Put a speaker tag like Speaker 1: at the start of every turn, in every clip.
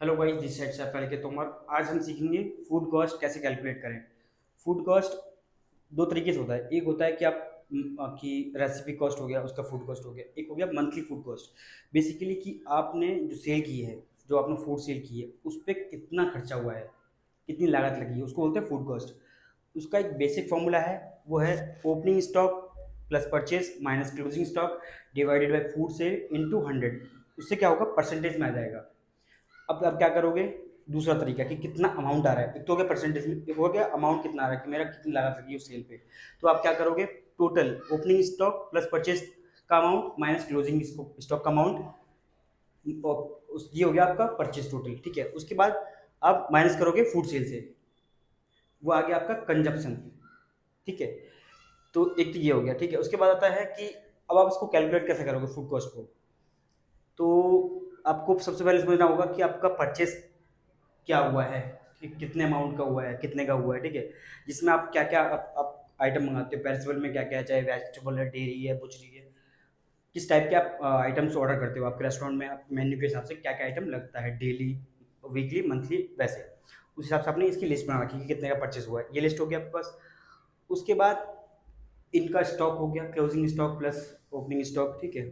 Speaker 1: Hello guys, this side से फैल के तोमर। आज हम सीखेंगे फूड कॉस्ट कैसे कैलकुलेट करें। फूड कॉस्ट दो तरीके से होता है। एक होता है कि आपकी रेसिपी कॉस्ट हो गया, उसका फूड कॉस्ट हो गया। एक हो गया मंथली फूड कॉस्ट। बेसिकली कि आपने जो सेल की है, जो आपने फूड सेल की है, उस पर कितना खर्चा हुआ है, कितनी लागत लगी है, उसको बोलते हैं फूड कॉस्ट। उसका एक बेसिक फॉर्मूला है, वो है opening stock plus purchase minus closing stock divided by food sale into 100। उससे क्या होगा, परसेंटेज में आ जाएगा। अब क्या करोगे, दूसरा तरीका कि कितना अमाउंट आ रहा है। एक तो हो गया परसेंटेज में, एक हो गया अमाउंट कितना आ रहा है कि मेरा कितनी लागत लगी है उस सेल पे। तो आप क्या करोगे, total opening stock plus purchase का अमाउंट माइनस क्लोजिंग स्टॉक का अमाउंट, ये हो गया आपका परचेज टोटल। ठीक है, उसके बाद आप माइनस करोगे फूड सेल से, वो आ गया आपका कंजप्शन। ठीक है, तो एक तो ये हो गया। ठीक है, उसके बाद आता है कि अब आप इसको कैलकुलेट कैसे करोगे फूड कॉस्ट को। तो आपको सबसे पहले समझना होगा कि आपका परचेस क्या हुआ है, कि कितने अमाउंट का हुआ है, कितने का हुआ है। ठीक है, जिसमें आप क्या क्या आप आइटम मंगाते हो, पेरिसेबल में क्या क्या है, चाहे वेजिटेबल है, डेयरी है, बुचरी है, किस टाइप के आप आइटम्स ऑर्डर करते हो। आपके रेस्टोरेंट में आप मेन्यू के हिसाब से क्या क्या आइटम लगता है, डेली, वीकली, मंथली, वैसे उस हिसाब से आपने इसकी लिस्ट बना रखी है कि कितने का परचेस हुआ है। ये लिस्ट हो गया आपके पास। उसके बाद इनका स्टॉक हो गया, closing stock plus opening stock. ठीक है,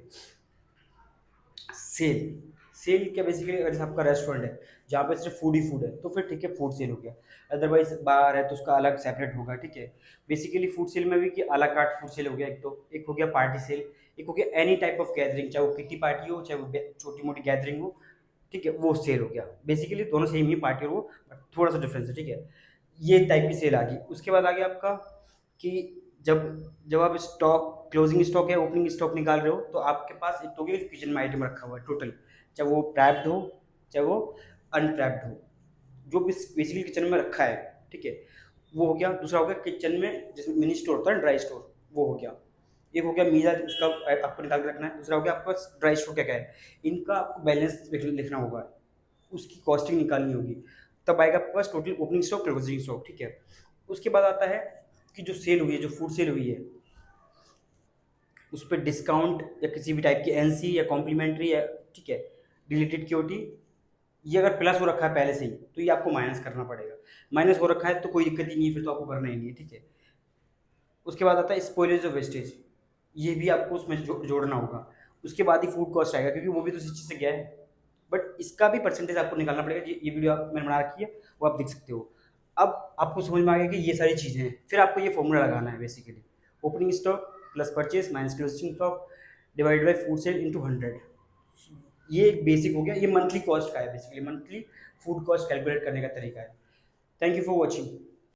Speaker 1: सेल, सेल क्या बेसिकली, अगर जैसे आपका रेस्टोरेंट है जहाँ पे सिर्फ फूड ही फूड है, तो फिर ठीक है, फूड सेल हो गया। अदरवाइज बार है तो उसका अलग सेपरेट होगा। ठीक है, बेसिकली फूड सेल में भी कि अला कार्ट फूड सेल हो गया एक तो, एक हो गया पार्टी सेल, एक हो गया एनी टाइप ऑफ गैदरिंग, चाहे वो किटी पार्टी हो, चाहे वो छोटी मोटी गैदरिंग हो। ठीक है, वो सेल हो गया। बेसिकली दोनों सेम ही पार्टी और वो, but थोड़ा सा डिफरेंस है। ठीक है, ये टाइप की सेल आ गई। उसके बाद आ गया आपका कि जब जब आप स्टॉक, क्लोजिंग स्टॉक या ओपनिंग स्टॉक निकाल रहे हो, तो आपके पास एक तो होगी किचन में आइटम रखा हुआ है टोटल, चाहे वो प्रैप्ड हो, चाहे वो अनप्रैप्ड हो, जो बेसिकली किचन में रखा है। ठीक है, वो हो गया। दूसरा हो गया किचन में जिसमें मिनी स्टोर होता है, ड्राई स्टोर, वो हो गया। एक हो गया मीजा, उसका आपको निकाल के रखना है। दूसरा हो गया आपका ड्राई स्टोर क्या क्या है, इनका आपको बैलेंस लिखना होगा, उसकी कॉस्टिंग निकालनी होगी। तब आएगा आपके पास total opening stock, closing stock. ठीक है, उसके बाद आता है कि जो सेल हुई है, जो फूड सेल हुई है, उस पर डिस्काउंट या किसी भी टाइप की एनसी या कॉम्प्लीमेंट्री है, ठीक है, डिलीटेड क्यूटी, ये अगर प्लस हो रखा है पहले से ही, तो ये आपको माइनस करना पड़ेगा। माइनस हो रखा है तो कोई दिक्कत ही नहीं है, फिर तो आपको करना ही नहीं है। ठीक है, उसके बाद आता है स्पॉइलेज ऑफ वेस्टेज, ये भी आपको उसमें जोड़ना होगा। उसके बाद ही फूड कॉस्ट आएगा, क्योंकि वो भी तो इसी चीज़ से गया है। बट इसका भी परसेंटेज आपको निकालना पड़ेगा। ये वीडियो मैंने बना रखी है, वो आप देख सकते हो। अब आपको समझ में आ गया कि ये सारी चीज़ें हैं, फिर आपको ये फॉर्मूला लगाना है basically, opening stock plus purchase minus closing stock divide by food sale into 100। ये एक बेसिक हो गया, ये मंथली कॉस्ट का है, basically monthly food cost calculate करने का तरीका है। Thank you for watching.